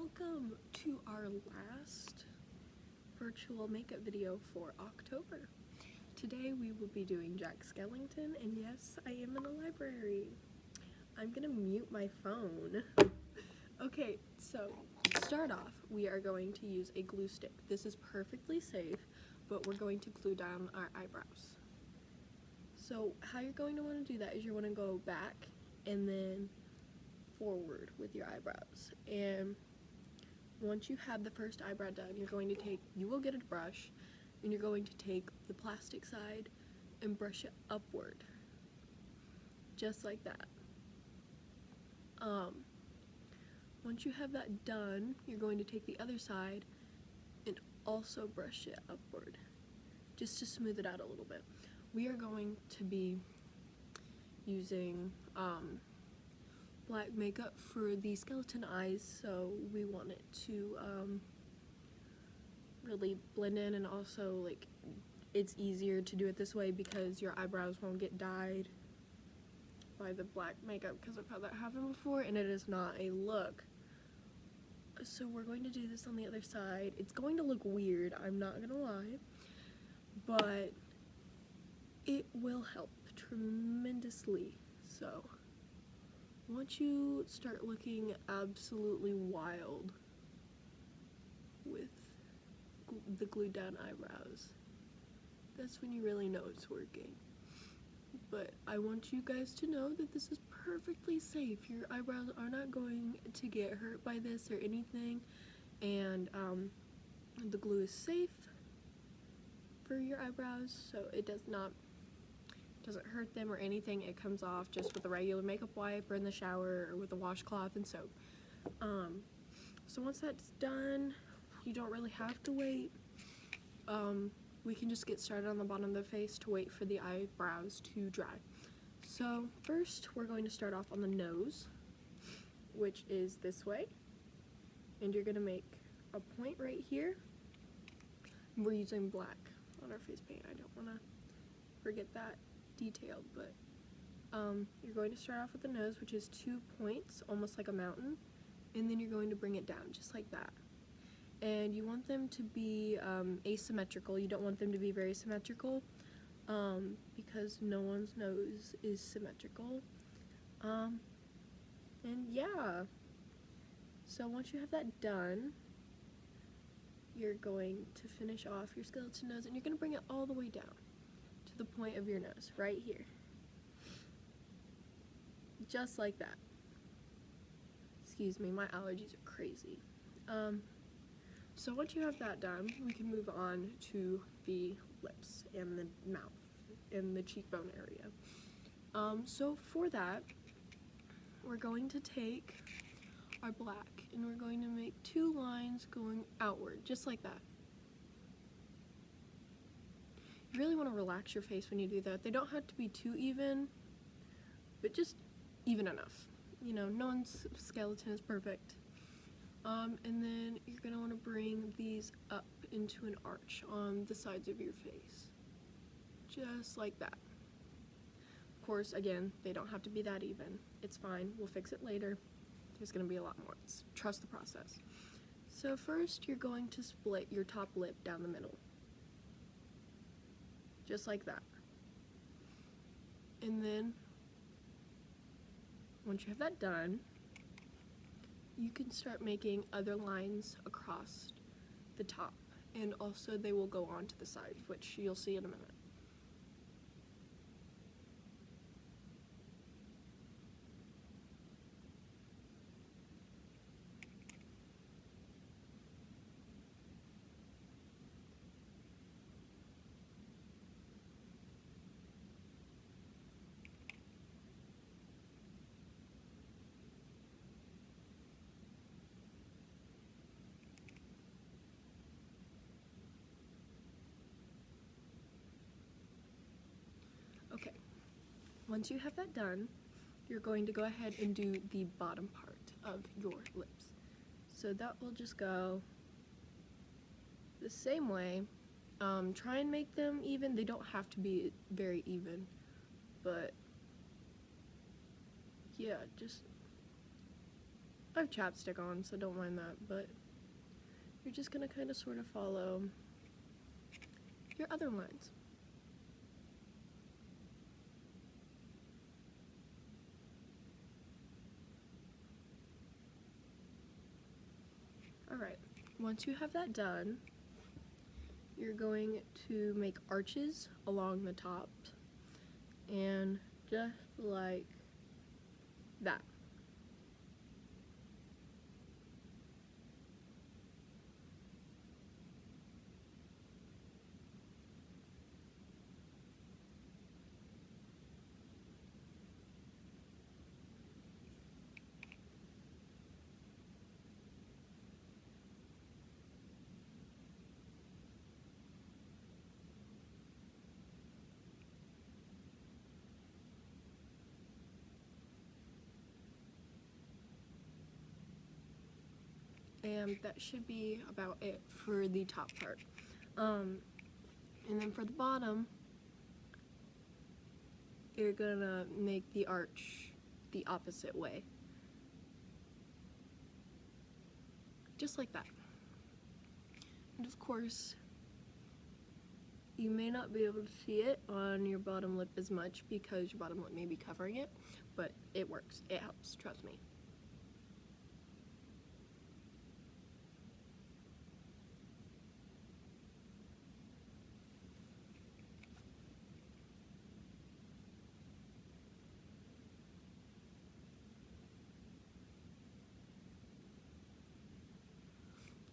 welcome to our last virtual makeup video for October. Today we will be doing Jack Skellington, and yes, I am in the library. I'm gonna mute my phone. Okay, so to start off, we are going to use a glue stick. This is perfectly safe, but we're going to glue down our eyebrows. So how you're going to want to do that is you're going to go back and then forward with your eyebrows, and once you have the first eyebrow done, you will get a brush, and you're going to take the plastic side and brush it upward, just like that. Once you have that done, you're going to take the other side and also brush it upward, just to smooth it out a little bit. We are going to be using black makeup for the skeleton eyes, so we want it to really blend in, and also like it's easier to do it this way because your eyebrows won't get dyed by the black makeup, because I've had that happen before and it is not a look. So we're going to do this on the other side. It's going to look weird, I'm not gonna lie, but it will help tremendously. So once you start looking absolutely wild with the glued down eyebrows, that's when you really know it's working. But I want you guys to know that this is perfectly safe. Your eyebrows are not going to get hurt by this or anything, and the glue is safe for your eyebrows, so it doesn't hurt them or anything. It comes off just with a regular makeup wipe or in the shower or with a washcloth and soap. So once that's done, you don't really have to wait. We can just get started on the bottom of the face to wait for the eyebrows to dry. So first we're going to start off on the nose, which is this way, and you're going to make a point right here. We're using black on our face paint. I don't want to forget that detailed, but you're going to start off with the nose, which is 2 points, almost like a mountain, and then you're going to bring it down just like that. And you want them to be asymmetrical. You don't want them to be very symmetrical, because no one's nose is symmetrical. And yeah, so once you have that done, you're going to finish off your skeleton nose, and you're going to bring it all the way down to the point of your nose, right here. Just like that. Excuse me, my allergies are crazy. So once you have that done, we can move on to the lips and the mouth and the cheekbone area. So for that, we're going to take our black and we're going to make 2 lines going outward, just like that. You really want to relax your face when you do that. They don't have to be too even, but just even enough. You know, no one's skeleton is perfect. And then you're going to want to bring these up into an arch on the sides of your face. Just like that. Of course, again, they don't have to be that even. It's fine. We'll fix it later. There's going to be a lot more. Trust the process. So first, you're going to split your top lip down the middle. Just like that. And then, once you have that done, you can start making other lines across the top, and also they will go on to the side, which you'll see in a minute. Okay, once you have that done, you're going to go ahead and do the bottom part of your lips. So that will just go the same way. Try and make them even. They don't have to be very even, but yeah, just I have chapstick on, so don't mind that, but you're just gonna kind of sort of follow your other lines. Alright, once you have that done, you're going to make arches along the top, and just like that. And that should be about it for the top part. And then for the bottom, you're gonna make the arch the opposite way. Just like that. And of course, you may not be able to see it on your bottom lip as much because your bottom lip may be covering it, but it works. It helps, trust me.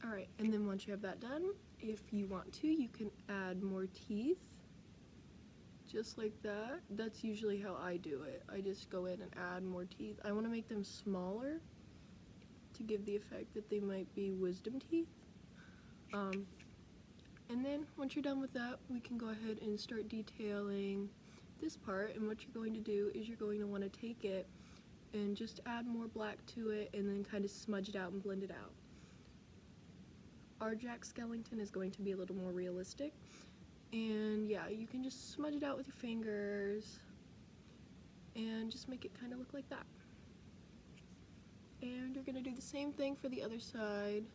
Alright, and then once you have that done, if you want to, you can add more teeth. Just like that. That's usually how I do it. I just go in and add more teeth. I want to make them smaller to give the effect that they might be wisdom teeth. And then once you're done with that, we can go ahead and start detailing this part. And what you're going to do is you're going to want to take it and just add more black to it and then kind of smudge it out and blend it out. Our Jack Skellington is going to be a little more realistic. And yeah, you can just smudge it out with your fingers and just make it kind of look like that. And you're gonna do the same thing for the other side.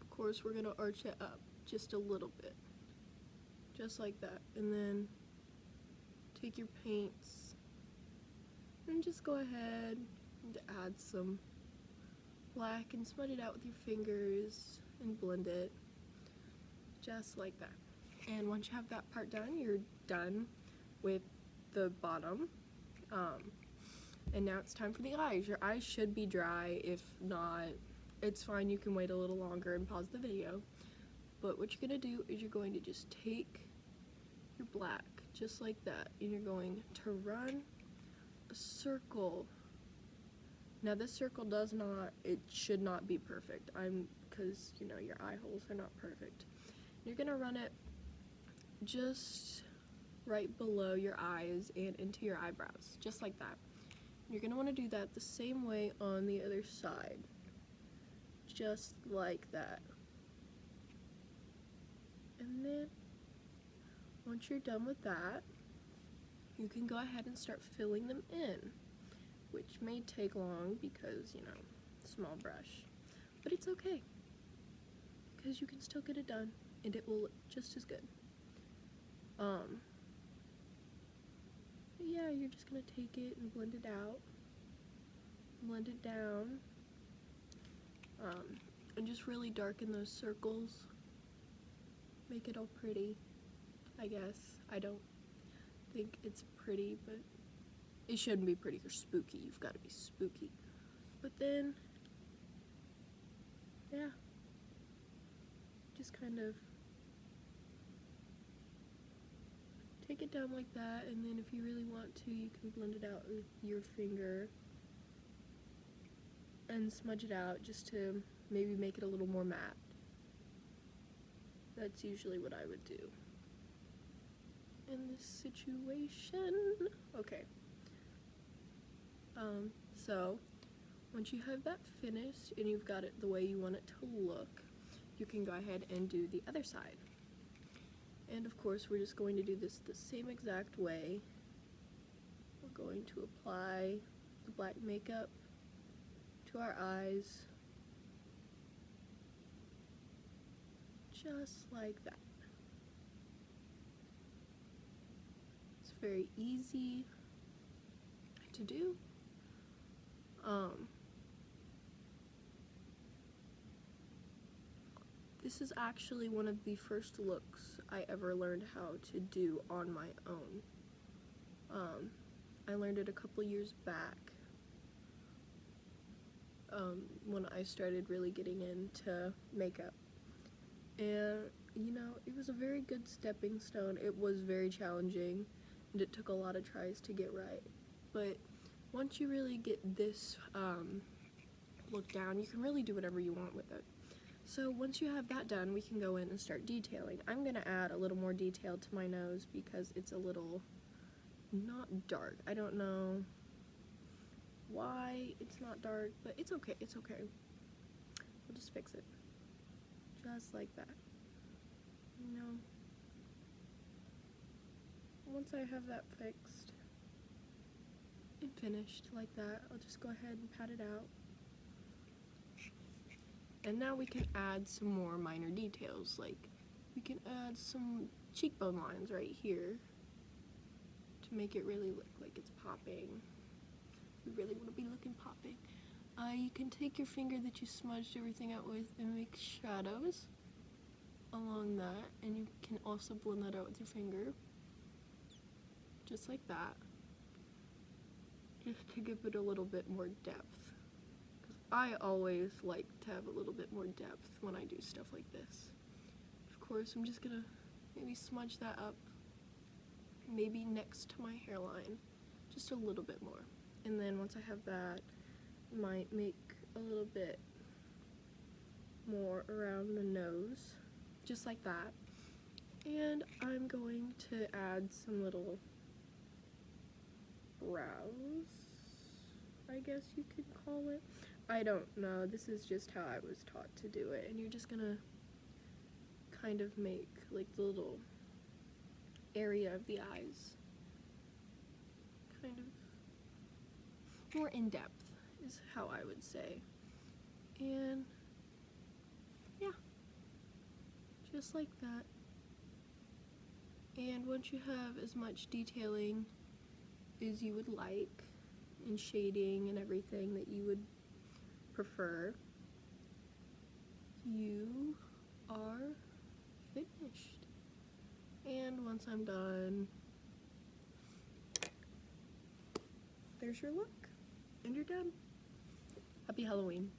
Of course, we're gonna arch it up just a little bit, just like that. And then take your paints and just go ahead and add some black and smudge it out with your fingers and blend it just like that. And once you have that part done, you're done with the bottom. And now it's time for the eyes. Your eyes should be dry. If not, it's fine. You can wait a little longer and pause the video. But what you're going to do is you're going to just take your black just like that, and you're going to run a circle. Now this circle it should not be perfect. Because, you know, your eye holes are not perfect. You're going to run it just right below your eyes and into your eyebrows, just like that. You're going to want to do that the same way on the other side, just like that. And then once you're done with that, you can go ahead and start filling them in, which may take long because, you know, small brush, but it's okay because you can still get it done and it will look just as good. Yeah, you're just gonna take it and blend it out, blend it down, and just really darken those circles, make it all pretty, I guess. I don't think it's pretty, but it shouldn't be pretty or spooky. You've got to be spooky. But then, yeah, just kind of take it down like that, and then if you really want to, you can blend it out with your finger and smudge it out just to maybe make it a little more matte. That's usually what I would do in this situation. Okay. So once you have that finished and you've got it the way you want it to look, you can go ahead and do the other side. And of course, we're just going to do this the same exact way. We're going to apply the black makeup to our eyes, just like that. It's very easy to do. This is actually one of the first looks I ever learned how to do on my own. I learned it a couple years back when I started really getting into makeup. And, you know, it was a very good stepping stone. It was very challenging, and it took a lot of tries to get right. But once you really get this look down, you can really do whatever you want with it. So once you have that done, we can go in and start detailing. I'm going to add a little more detail to my nose because it's a little not dark. I don't know why it's not dark, but it's okay, it's okay. We'll just fix it. Just like that. You know, once I have that fixed and finished like that, I'll just go ahead and pat it out. And now we can add some more minor details, like we can add some cheekbone lines right here to make it really look like it's popping. We really want to be looking popping. You can take your finger that you smudged everything out with and make shadows along that, and you can also blend that out with your finger, just like that, just to give it a little bit more depth. I always like to have a little bit more depth when I do stuff like this. Of course, I'm just gonna maybe smudge that up, maybe next to my hairline, just a little bit more. And then once I have that, I might make a little bit more around the nose, just like that. And I'm going to add some little brows, I guess you could call it. I don't know, this is just how I was taught to do it, and you're just gonna kind of make like the little area of the eyes kind of more in depth is how I would say. And yeah, just like that. And once you have as much detailing as you would like and shading and everything that you would prefer, you are finished. And once I'm done, there's your look, and you're done. Happy Halloween.